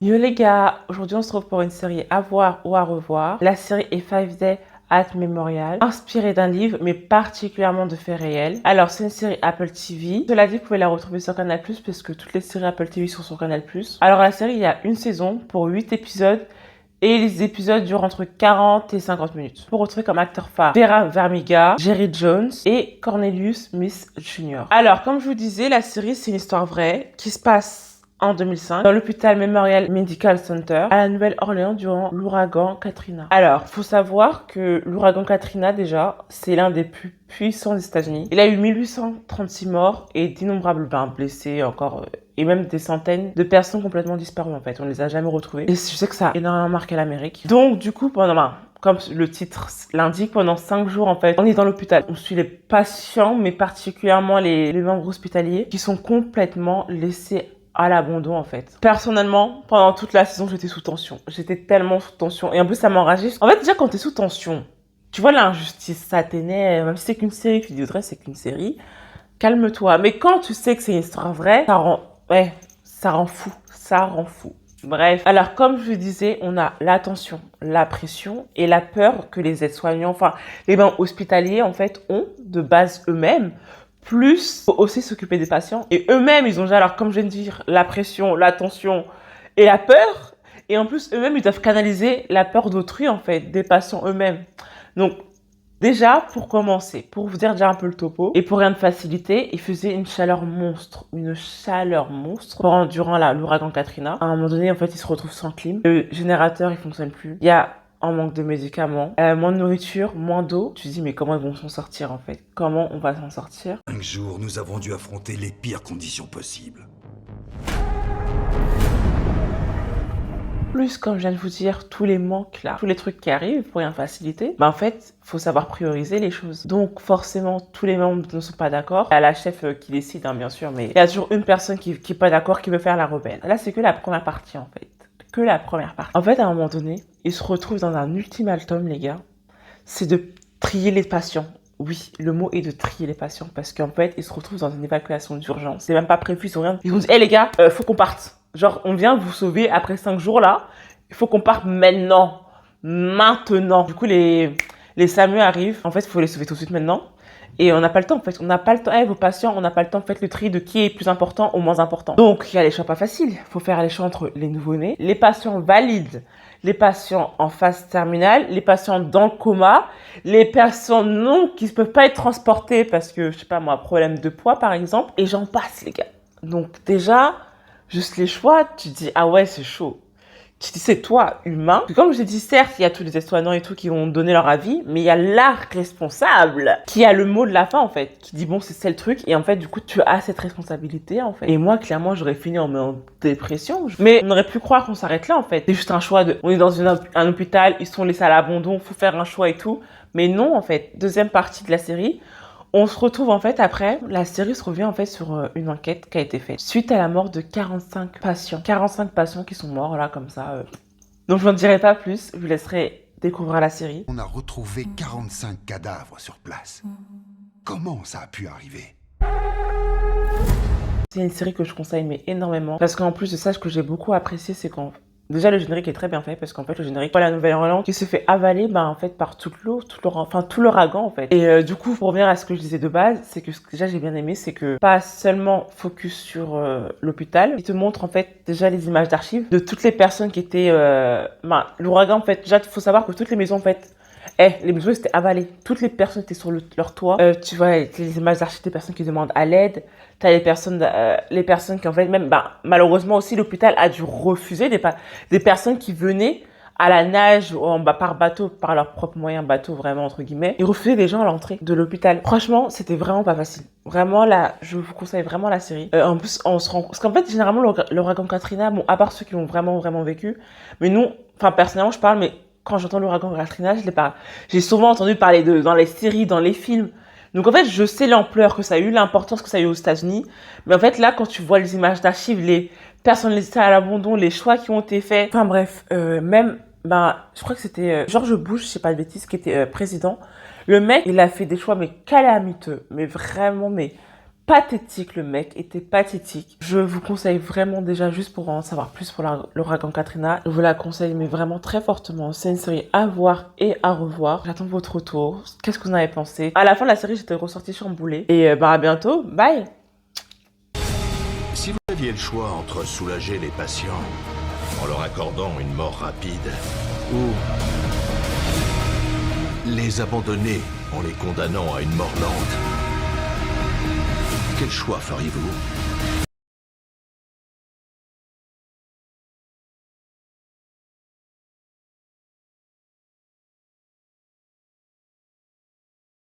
Yo les gars, aujourd'hui on se retrouve pour une série à voir ou à revoir. La série est Five Days at Memorial, inspirée d'un livre mais particulièrement de faits réels. Alors c'est une série Apple TV. Cela dit, vous pouvez la retrouver sur Canal+, puisque toutes les séries Apple TV sont sur Canal+. Alors la série, il y a une saison pour 8 épisodes. Et les épisodes durent entre 40 et 50 minutes. Pour retrouver comme acteurs phares Vera Farmiga, Jerry Jones et Cornelius Smith Jr. Alors, comme je vous disais, la série, c'est une histoire vraie qui se passe en 2005 dans l'hôpital Memorial Medical Center à la Nouvelle-Orléans durant l'ouragan Katrina. Alors, faut savoir que l'ouragan Katrina, déjà, c'est l'un des plus puissants des États-Unis. Il a eu 1836 morts et d'innombrables blessés encore et même des centaines de personnes complètement disparues en fait. On les a jamais retrouvées. Et je sais que ça a énormément marqué l'Amérique. Donc du coup, comme le titre l'indique, pendant 5 jours en fait, on est dans l'hôpital. On suit les patients, mais particulièrement les membres hospitaliers qui sont complètement laissés à l'abandon en fait. Personnellement, pendant toute la saison, j'étais sous tension. J'étais tellement sous tension. Et en plus, ça m'enrageait. En fait, déjà quand t'es sous tension, tu vois l'injustice, ça t'énerve. Même si c'est qu'une série, tu dis Audrey, c'est qu'une série. Calme-toi. Mais quand tu sais que c'est une histoire vraie, ça rend fou. Ça rend fou. Bref. Alors, comme je vous disais, on a la tension, la pression et la peur que les aides-soignants, enfin, les bains hospitaliers, en fait, ont de base eux-mêmes. Plus, faut aussi s'occuper des patients. Et eux-mêmes, ils ont déjà, alors, comme je viens de dire, la pression, la tension et la peur. Et en plus, eux-mêmes, ils doivent canaliser la peur d'autrui, en fait, des patients eux-mêmes. Donc, déjà, pour commencer, pour vous dire déjà un peu le topo, et pour rien de faciliter, il faisait une chaleur monstre durant l'ouragan Katrina. À un moment donné, en fait, il se retrouve sans clim. Le générateur, il fonctionne plus. Il y a un manque de médicaments, moins de nourriture, moins d'eau. Tu te dis, mais comment ils vont s'en sortir, en fait? Comment on va s'en sortir? 5 jours, nous avons dû affronter les pires conditions possibles. Plus, comme je viens de vous dire, tous les manques là, tous les trucs qui arrivent pour rien faciliter, en fait, faut savoir prioriser les choses. Donc, forcément, tous les membres ne sont pas d'accord. Il y a la chef qui décide, hein, bien sûr, mais il y a toujours une personne qui est pas d'accord, qui veut faire la rebelle. Là, c'est que la première partie, en fait. Que la première partie. En fait, à un moment donné, ils se retrouvent dans un ultimatum, les gars. C'est de trier les patients. Oui, le mot est de trier les patients parce qu'en fait, ils se retrouvent dans une évacuation d'urgence. C'est même pas prévu, ils ont rien. Ils vous disent, hé les gars, faut qu'on parte. Genre, on vient vous sauver après 5 jours là. Il faut qu'on parte maintenant. Maintenant. Du coup, les SAMU arrivent. En fait, il faut les sauver tout de suite maintenant. Et on n'a pas le temps, en fait. On n'a pas le temps. Vos patients, on n'a pas le temps. Faites le tri de qui est plus important au moins important. Donc, il y a les choix pas faciles. Il faut faire les choix entre les nouveau-nés, les patients valides, les patients en phase terminale, les patients dans le coma, les personnes non qui ne peuvent pas être transportées parce que, je sais pas moi, problème de poids par exemple. Et j'en passe, les gars. Donc, déjà, juste les choix, tu te dis, ah ouais, c'est chaud. Tu te dis, c'est toi, humain. Comme je l'ai dit, certes, il y a tous les aides-soignants et tout qui ont donné leur avis, mais il y a la responsable qui a le mot de la fin, en fait, qui dit, bon, c'est le truc. Et en fait, du coup, tu as cette responsabilité, en fait. Et moi, clairement, j'aurais fini en dépression. Mais on aurait pu croire qu'on s'arrête là, en fait. C'est juste un choix on est dans un hôpital, ils sont laissés à l'abandon, faut faire un choix et tout. Mais non, en fait. Deuxième partie de la série. On se retrouve en fait après, la série se revient en fait sur une enquête qui a été faite suite à la mort de 45 patients. 45 patients qui sont morts là comme ça. Donc je n'en dirai pas plus, je vous laisserai découvrir la série. On a retrouvé 45 cadavres sur place. Comment ça a pu arriver? C'est une série que je conseille mais énormément parce qu'en plus de ça, ce que j'ai beaucoup apprécié, c'est qu'en déjà, le générique est très bien fait parce qu'en fait, le générique, pas la Nouvelle-Orléans qui se fait avaler, en fait, par toute l'eau, tout l'ouragan, en fait. Et du coup, pour revenir à ce que je disais de base, c'est que ce que déjà j'ai bien aimé, c'est que pas seulement focus sur l'hôpital, il te montre en fait déjà les images d'archives de toutes les personnes qui étaient, l'ouragan, en fait. Déjà, il faut savoir que toutes les maisons, en fait, les maisons étaient avalées. Toutes les personnes étaient sur leur toit. Tu vois, les images d'archives des personnes qui demandent à l'aide. T'as les personnes qui en fait même, malheureusement aussi l'hôpital a dû refuser des personnes qui venaient à la nage ou par bateau, par leur propre moyen bateau vraiment entre guillemets. Ils refusaient des gens à l'entrée de l'hôpital. Franchement, c'était vraiment pas facile. Vraiment là, je vous conseille vraiment la série. En plus, on se rend parce qu'en fait généralement l'ouragan Katrina, bon à part ceux qui l'ont vraiment vécu, mais nous, enfin personnellement je parle, mais quand j'entends l'ouragan Katrina, j'ai souvent entendu parler dans les séries, dans les films. Donc en fait, je sais l'ampleur que ça a eu, l'importance que ça a eu aux États-Unis. Mais en fait, là, quand tu vois les images d'archives, les personnes laissées à l'abandon, les choix qui ont été faits. Enfin bref, même, je crois que c'était George Bush, je sais pas de bêtises, qui était président. Le mec, il a fait des choix, mais calamiteux. Mais vraiment, mais pathétique, le mec était pathétique. Je vous conseille vraiment déjà, juste pour en savoir plus pour l'ouragan Katrina, je vous la conseille mais vraiment très fortement. C'est une série à voir et à revoir. J'attends votre retour. Qu'est-ce que vous en avez pensé? À la fin de la série, j'étais ressortie chamboulée. Et bah à bientôt, bye. Si vous aviez le choix entre soulager les patients en leur accordant une mort rapide ou les abandonner en les condamnant à une mort lente, quel choix feriez-vous?